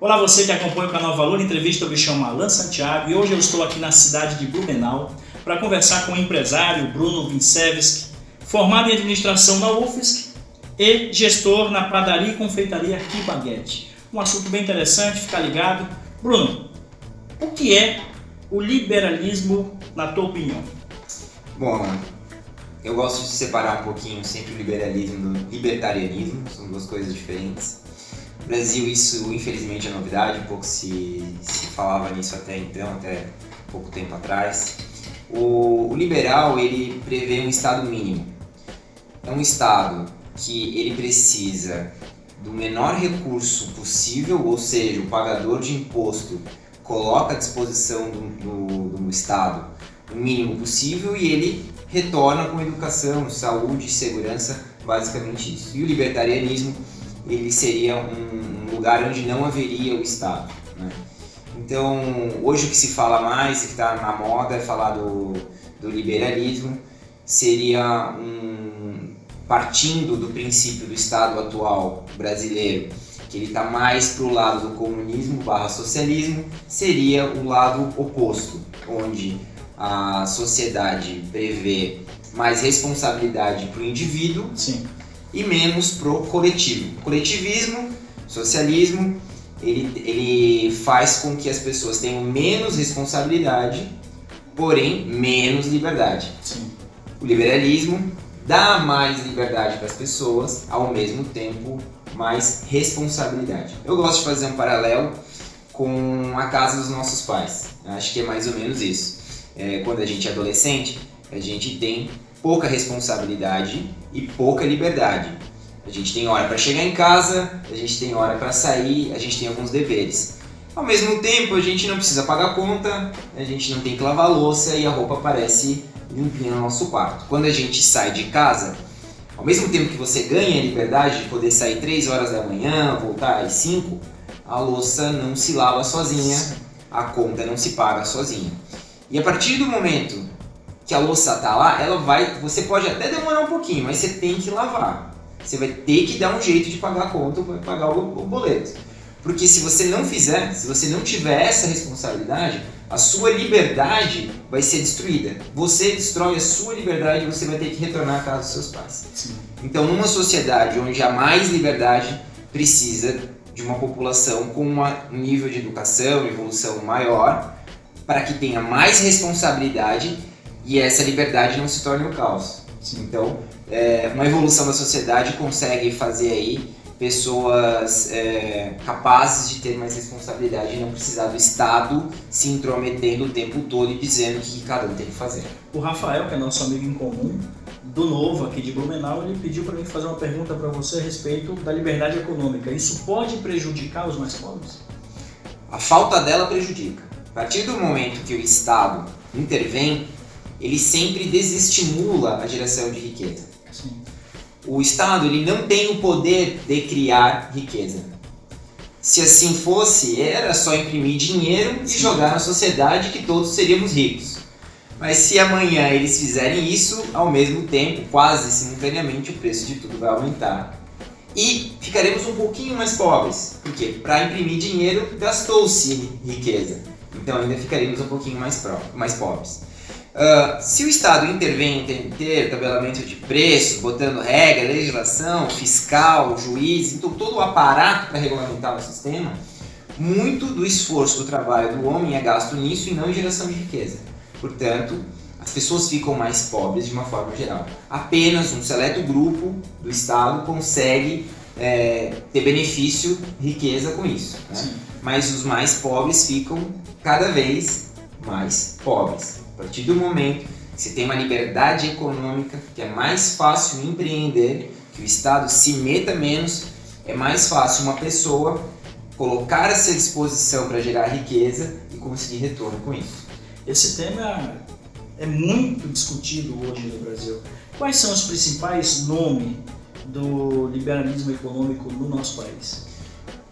Olá, você que acompanha o canal Valor Entrevista, eu me chamo Alan Santiago e hoje eu estou aqui na cidade de Blumenau para conversar com o empresário Bruno Vincevski, formado em administração na UFSC e gestor na padaria e confeitaria Kibaguete. Um assunto bem interessante, fica ligado. Bruno, o que é o liberalismo na tua opinião? Bom, eu gosto de separar um pouquinho sempre o liberalismo do libertarianismo, são duas coisas diferentes. No Brasil isso infelizmente é novidade, pouco se falava nisso até então, até pouco tempo atrás. O liberal, ele prevê um estado mínimo. É um estado que ele precisa do menor recurso possível, ou seja, o pagador de imposto coloca à disposição do estado o mínimo possível e ele retorna com educação, saúde e segurança, basicamente isso. E o libertarianismo, ele seria um lugar onde não haveria o Estado, né? Então, hoje o que se fala mais, o que está na moda é falar do liberalismo, seria partindo do princípio do Estado atual brasileiro, que ele está mais para o lado do comunismo / socialismo, seria o lado oposto, onde a sociedade prevê mais responsabilidade para o indivíduo. Sim. E menos pro coletivo. O coletivismo, socialismo, ele faz com que as pessoas tenham menos responsabilidade, porém menos liberdade. Sim. O liberalismo dá mais liberdade para as pessoas, ao mesmo tempo mais responsabilidade. Eu gosto de fazer um paralelo com a casa dos nossos pais. Acho que é mais ou menos isso. Quando a gente é adolescente, a gente tem pouca responsabilidade e pouca liberdade. A gente tem hora para chegar em casa, a gente tem hora para sair, a gente tem alguns deveres. Ao mesmo tempo, a gente não precisa pagar conta, a gente não tem que lavar a louça e a roupa aparece limpinha no nosso quarto. Quando a gente sai de casa, ao mesmo tempo que você ganha a liberdade de poder sair 3 horas da manhã, voltar às 5, a louça não se lava sozinha, a conta não se paga sozinha. E a partir do momento que a louça tá lá, você pode até demorar um pouquinho, mas você tem que lavar. Você vai ter que dar um jeito de pagar a conta ou pagar o boleto. Porque se você não fizer, se você não tiver essa responsabilidade, a sua liberdade vai ser destruída. Você destrói a sua liberdade e você vai ter que retornar à casa dos seus pais. Sim. Então, numa sociedade onde há mais liberdade, precisa de uma população com um nível de educação, evolução maior, para que tenha mais responsabilidade e essa liberdade não se torne um caos. Então, uma evolução da sociedade consegue fazer aí pessoas capazes de ter mais responsabilidade e não precisar do Estado se intrometendo o tempo todo e dizendo o que cada um tem que fazer. O Rafael, que é nosso amigo em comum, do Novo aqui de Blumenau, ele pediu para mim fazer uma pergunta para você a respeito da liberdade econômica. Isso pode prejudicar os mais pobres? A falta dela prejudica. A partir do momento que o Estado intervém, ele sempre desestimula a geração de riqueza. Sim. O Estado, ele não tem o poder de criar riqueza. Se assim fosse, era só imprimir dinheiro e jogar na sociedade que todos seríamos ricos. Mas se amanhã eles fizerem isso, ao mesmo tempo, quase simultaneamente, o preço de tudo vai aumentar. E ficaremos um pouquinho mais pobres. Por quê? Para imprimir dinheiro, gastou-se riqueza. Então ainda ficaremos um pouquinho mais pobres. Se o Estado intervém em ter tabelamento de preços, botando regra, legislação, fiscal, juiz, então todo o aparato para regulamentar o sistema, muito do esforço do trabalho do homem é gasto nisso e não em geração de riqueza. Portanto, as pessoas ficam mais pobres de uma forma geral. Apenas um seleto grupo do Estado consegue ter benefício, riqueza com isso, né? Mas os mais pobres ficam cada vez mais pobres. A partir do momento que você tem uma liberdade econômica, que é mais fácil empreender, que o Estado se meta menos, é mais fácil uma pessoa colocar a sua disposição para gerar riqueza e conseguir retorno com isso. Esse tema é muito discutido hoje no Brasil. Quais são os principais nomes do liberalismo econômico no nosso país?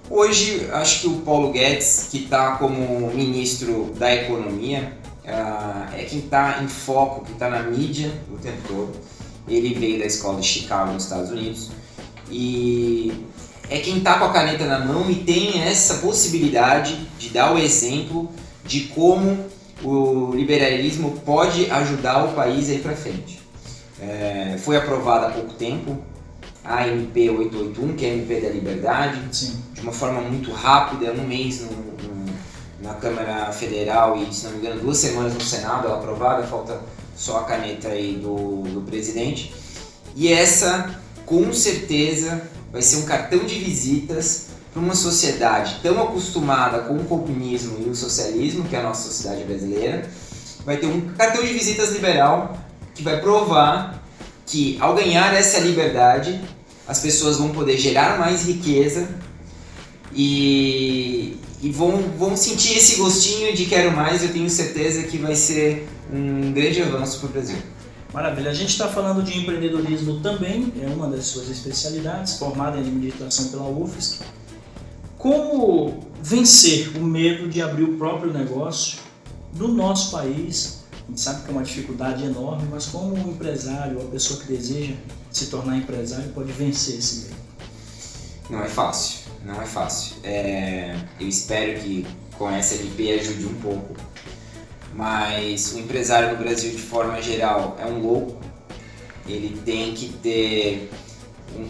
Hoje, acho que o Paulo Guedes, que está como ministro da Economia, é quem está em foco, que está na mídia o tempo todo. Ele veio da escola de Chicago, nos Estados Unidos, e é quem está com a caneta na mão e tem essa possibilidade de dar o exemplo de como o liberalismo pode ajudar o país a ir para frente. Foi aprovada há pouco tempo a MP 881, que é a MP da Liberdade, Sim. de uma forma muito rápida, um mês na Câmara Federal e, se não me engano, 2 semanas no Senado, ela aprovada, falta só a caneta aí do presidente. E essa, com certeza, vai ser um cartão de visitas para uma sociedade tão acostumada com o comunismo e o socialismo, que é a nossa sociedade brasileira. Vai ter um cartão de visitas liberal que vai provar que, ao ganhar essa liberdade, as pessoas vão poder gerar mais riqueza e vão sentir esse gostinho de quero mais. Eu tenho certeza que vai ser um grande avanço para o Brasil. Maravilha. A gente está falando de empreendedorismo também, é uma das suas especialidades, formada em administração pela UFSC. Como vencer o medo de abrir o próprio negócio no nosso país? A gente sabe que é uma dificuldade enorme, mas como um empresário, ou a pessoa que deseja se tornar empresário, pode vencer esse medo? Não é fácil. Eu espero que com essa LP ajude um pouco. Mas o empresário no Brasil, de forma geral, é um louco. Ele tem que ter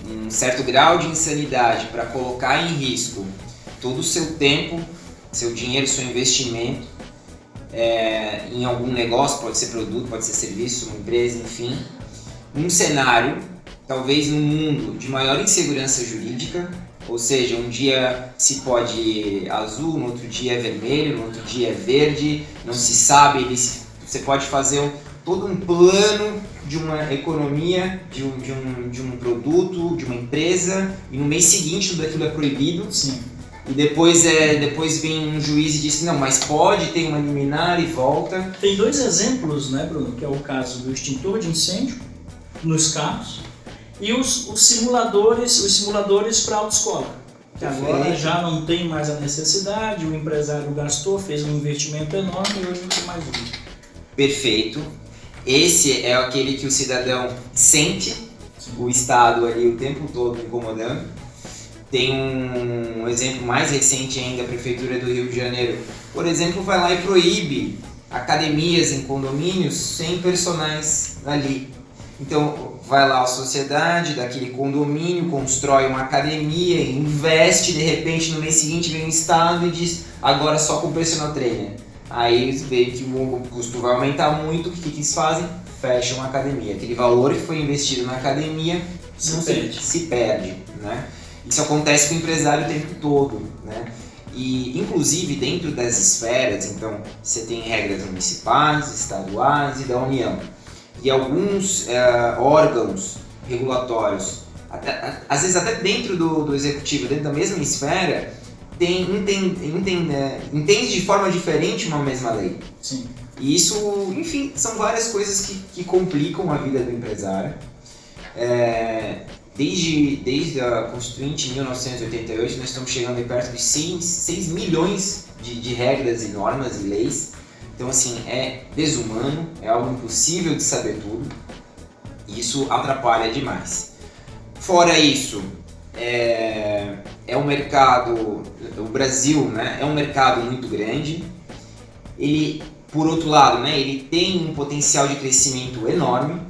um certo grau de insanidade para colocar em risco todo o seu tempo, seu dinheiro, seu investimento em algum negócio, pode ser produto, pode ser serviço, uma empresa, enfim. Um cenário, talvez num mundo de maior insegurança jurídica, ou seja, um dia se pode azul, no outro dia é vermelho, no outro dia é verde, não se sabe, você pode fazer todo um plano de uma economia, de um produto, de uma empresa, e no mês seguinte tudo aquilo é proibido. Sim. E depois vem um juiz e diz não, mas pode, tem uma liminar e volta. Tem 2 exemplos, né, Bruno? Que é o caso do extintor de incêndio nos carros e os simuladores para autoescola. Que agora já não tem mais a necessidade, o empresário gastou, fez um investimento enorme e hoje não tem mais uso. Perfeito. Esse é aquele que o cidadão sente o Estado ali o tempo todo incomodando. Tem um exemplo mais recente ainda, a Prefeitura do Rio de Janeiro, por exemplo, vai lá e proíbe academias em condomínios sem personagens ali. Então, vai lá a sociedade daquele condomínio, constrói uma academia, investe, de repente no mês seguinte vem o Estado e diz agora só com personal trainer. Aí eles veem que o custo vai aumentar muito, o que eles fazem? Fecham a academia. Aquele valor que foi investido na academia se perde, né? Isso acontece com o empresário o tempo todo, né? E, inclusive, dentro das esferas, então, você tem regras municipais, estaduais e da União. E alguns órgãos regulatórios, às vezes até dentro do executivo, dentro da mesma esfera, entende de forma diferente uma mesma lei. Sim. E isso, enfim, são várias coisas que complicam a vida do empresário. Desde a Constituinte em 1988, nós estamos chegando aí perto de 6 milhões de regras e normas e leis. Então, assim, é desumano, é algo impossível de saber tudo. E isso atrapalha demais. Fora isso, é um mercado, o Brasil, né, é um mercado muito grande. Ele, por outro lado, né, ele tem um potencial de crescimento enorme.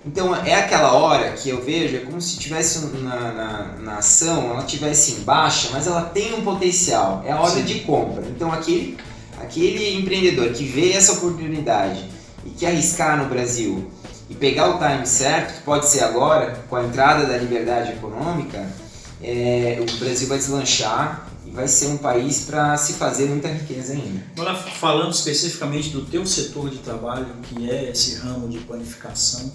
Então é aquela hora que eu vejo, é como se tivesse na ação, ela tivesse em baixa, mas ela tem um potencial, é a hora de compra. Então aquele empreendedor que vê essa oportunidade e que arriscar no Brasil e pegar o time certo, que pode ser agora, com a entrada da liberdade econômica, o Brasil vai deslanchar e vai ser um país para se fazer muita riqueza ainda. Agora, falando especificamente do teu setor de trabalho, que é esse ramo de panificação,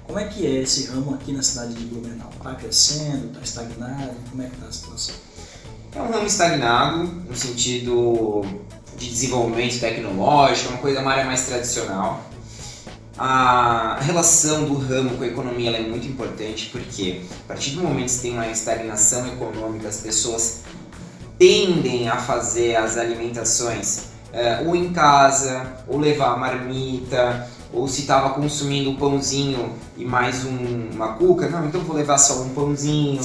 como é que é esse ramo aqui na cidade de Blumenau? Está crescendo? Está estagnado? Como é que está a situação? É um ramo estagnado, no sentido de desenvolvimento tecnológico, uma área mais tradicional. A relação do ramo com a economia ela é muito importante, porque a partir do momento que você tem uma estagnação econômica, as pessoas tendem a fazer as alimentações ou em casa, ou levar a marmita, ou se estava consumindo um pãozinho e mais uma cuca, não, então vou levar só um pãozinho.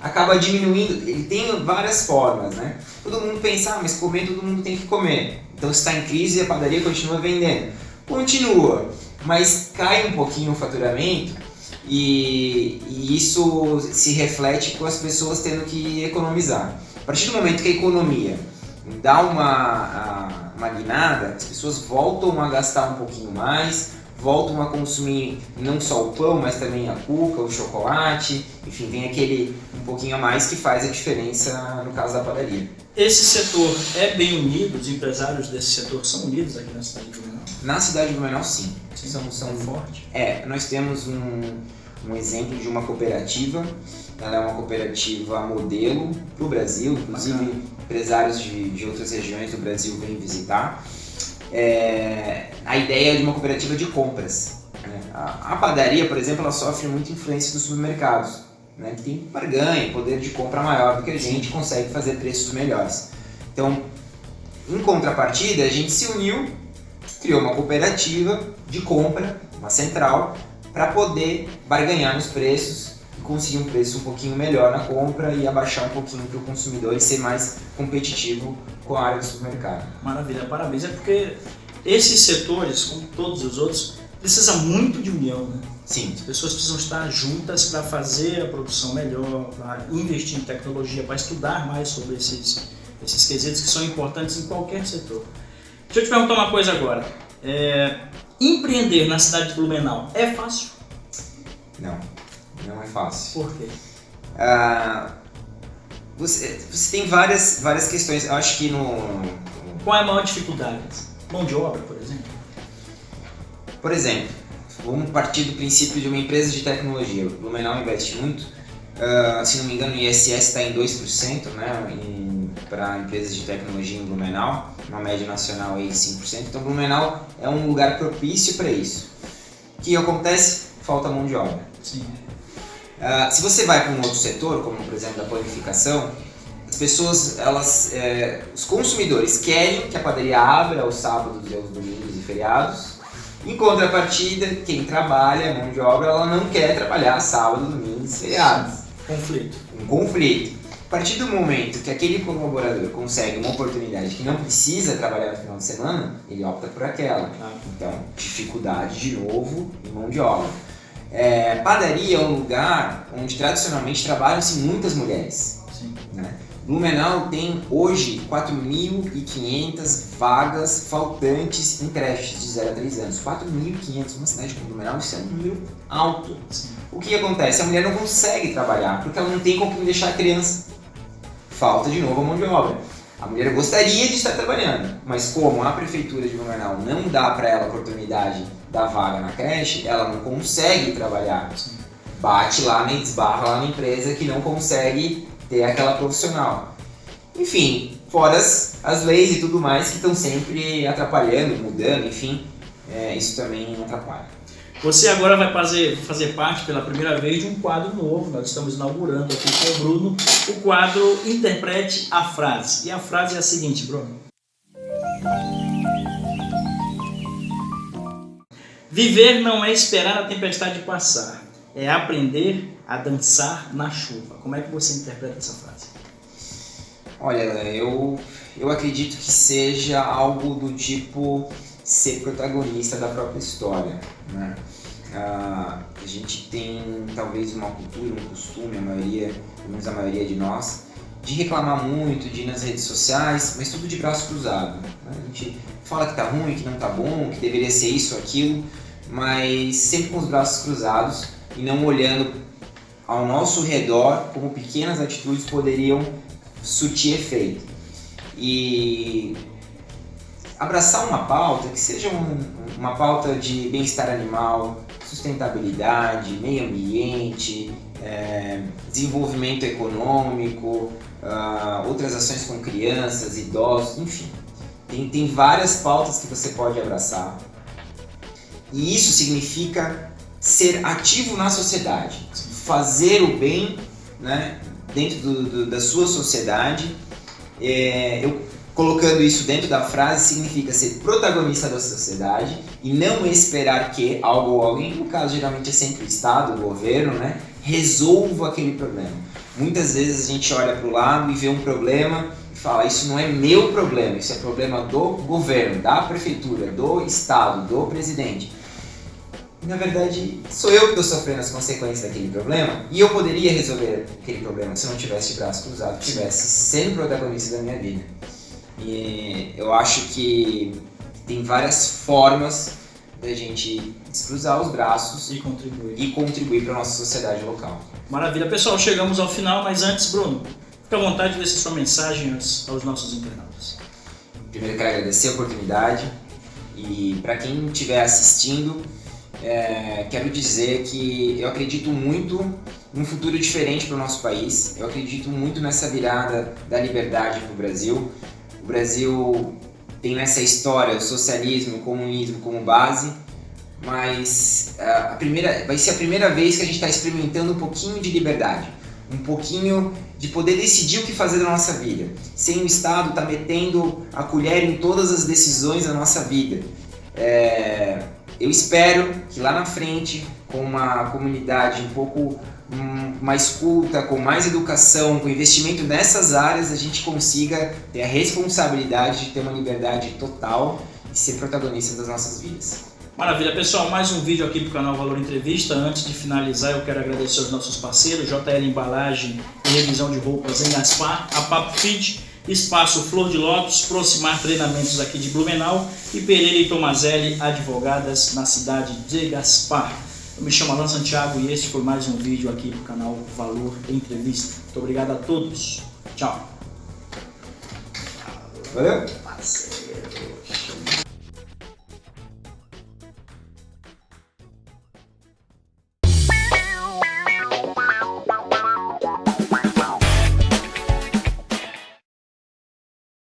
acaba diminuindo, ele tem várias formas, né? Todo mundo pensa, mas comer todo mundo tem que comer. Então se está em crise, a padaria continua vendendo. Continua, mas cai um pouquinho o faturamento e isso se reflete com as pessoas tendo que economizar. A partir do momento que a economia dá uma guinada, as pessoas voltam a gastar um pouquinho mais, voltam a consumir não só o pão, mas também a cuca, o chocolate, enfim, tem aquele um pouquinho a mais que faz a diferença no caso da padaria. Esse setor é bem unido? Os empresários desse setor são unidos aqui na cidade de Blumenau? Na cidade de Blumenau, sim. São fortes? Nós temos um exemplo de uma cooperativa. Ela é uma cooperativa modelo para o Brasil, inclusive empresários de outras regiões do Brasil vêm visitar. A ideia é de uma cooperativa de compras. Né? A padaria, por exemplo, ela sofre muita influência dos supermercados, né? Que tem barganha, poder de compra maior do que a gente, consegue fazer preços melhores. Então, em contrapartida, a gente se uniu, criou uma cooperativa de compra, uma central, para poder barganhar nos preços e conseguir um preço um pouquinho melhor na compra e abaixar um pouquinho para o consumidor e ser mais competitivo com a área do supermercado. Maravilha, parabéns. É porque esses setores, como todos os outros, precisam muito de união, né? Sim. As pessoas precisam estar juntas para fazer a produção melhor, para investir em tecnologia, para estudar mais sobre esses quesitos que são importantes em qualquer setor. Deixa eu te perguntar uma coisa agora. Empreender na cidade de Blumenau é fácil? Não é fácil. Por quê? Você tem várias questões. Eu acho que Qual é a maior dificuldade? Mão de obra, por exemplo? Por exemplo, vamos partir do princípio de uma empresa de tecnologia. O Blumenau investe muito. Se não me engano, o ISS está em 2%, né, para empresas de tecnologia em Blumenau. Uma média nacional aí de 5%. Então, Blumenau é um lugar propício para isso. O que acontece? Falta mão de obra. Sim. Se você vai para um outro setor, como por exemplo da panificação, as pessoas, os consumidores querem que a padaria abra aos sábados e aos domingos e feriados. Em contrapartida, quem trabalha, mão de obra, ela não quer trabalhar sábado, domingos e feriados. Conflito. Um conflito. A partir do momento que aquele colaborador consegue uma oportunidade que não precisa trabalhar no final de semana, ele opta por aquela. Então, dificuldade de novo em mão de obra. Padaria é um lugar onde tradicionalmente trabalham-se muitas mulheres. Sim. Né? Blumenau tem hoje 4.500 vagas faltantes em creches de 0 a 3 anos. 4.500, uma cidade como Blumenau, isso é um número alto. Sim. O que acontece? A mulher não consegue trabalhar porque ela não tem com quem deixar a criança. Falta de novo a mão de obra. A mulher gostaria de estar trabalhando, mas como a prefeitura de Blumenau não dá para ela a oportunidade da vaga na creche, ela não consegue trabalhar. Sim. Bate lá, esbarra lá na empresa que não consegue ter aquela profissional. Enfim, fora as leis e tudo mais que estão sempre atrapalhando, mudando, enfim, isso também atrapalha. Você agora vai fazer parte pela primeira vez de um quadro novo. Nós estamos inaugurando aqui com o Bruno o quadro Interprete a Frase. E a frase é a seguinte, Bruno. Viver não é esperar a tempestade passar, é aprender a dançar na chuva. Como é que você interpreta essa frase? Olha, eu acredito que seja algo do tipo ser protagonista da própria história, né? A gente tem talvez uma cultura, um costume, pelo menos a maioria de nós, de reclamar muito, de ir nas redes sociais, mas tudo de braço cruzado. Né? A gente fala que tá ruim, que não tá bom, que deveria ser isso ou aquilo, mas sempre com os braços cruzados e não olhando ao nosso redor como pequenas atitudes poderiam surtir efeito. E abraçar uma pauta que seja uma pauta de bem-estar animal, sustentabilidade, meio ambiente, desenvolvimento econômico, outras ações com crianças, idosos, enfim. Tem várias pautas que você pode abraçar. E isso significa ser ativo na sociedade, fazer o bem, né, dentro da sua sociedade. Colocando isso dentro da frase, significa ser protagonista da sociedade e não esperar que algo ou alguém, no caso geralmente é sempre o Estado, o governo, né, resolva aquele problema. Muitas vezes a gente olha para o lado e vê um problema e fala, isso não é meu problema, isso é problema do governo, da prefeitura, do estado, do presidente. E, na verdade, sou eu que estou sofrendo as consequências daquele problema e eu poderia resolver aquele problema se eu não tivesse de braço cruzado, tivesse sendo protagonista da minha vida. E eu acho que tem várias formas da gente descruzar os braços E contribuir. para a nossa sociedade local. Maravilha. Pessoal, chegamos ao final, mas antes, Bruno, fica à vontade de deixar sua mensagem aos nossos internautas. Primeiro, quero agradecer a oportunidade e para quem estiver assistindo, quero dizer que eu acredito muito num futuro diferente para o nosso país. Eu acredito muito nessa virada da liberdade para o Brasil. O Brasil tem nessa história o socialismo e o comunismo como base, mas vai ser a primeira vez que a gente está experimentando um pouquinho de liberdade, um pouquinho de poder decidir o que fazer da nossa vida, sem o Estado estar metendo a colher em todas as decisões da nossa vida. Eu espero que lá na frente, com uma comunidade um pouco mais culta, com mais educação, com investimento nessas áreas, a gente consiga ter a responsabilidade de ter uma liberdade total e ser protagonista das nossas vidas. Maravilha, pessoal, mais um vídeo aqui para o canal Valor Entrevista. Antes de finalizar, eu quero agradecer aos nossos parceiros, JL Embalagem e Revisão de Roupas em Gaspar, a Papo Fit, Espaço Flor de Lótus, Proximar Treinamentos aqui de Blumenau e Pereira e Tomazelli, advogadas na cidade de Gaspar. Eu me chamo Alan Santiago e este foi mais um vídeo aqui para o canal Valor Entrevista. Muito obrigado a todos. Tchau. Valeu!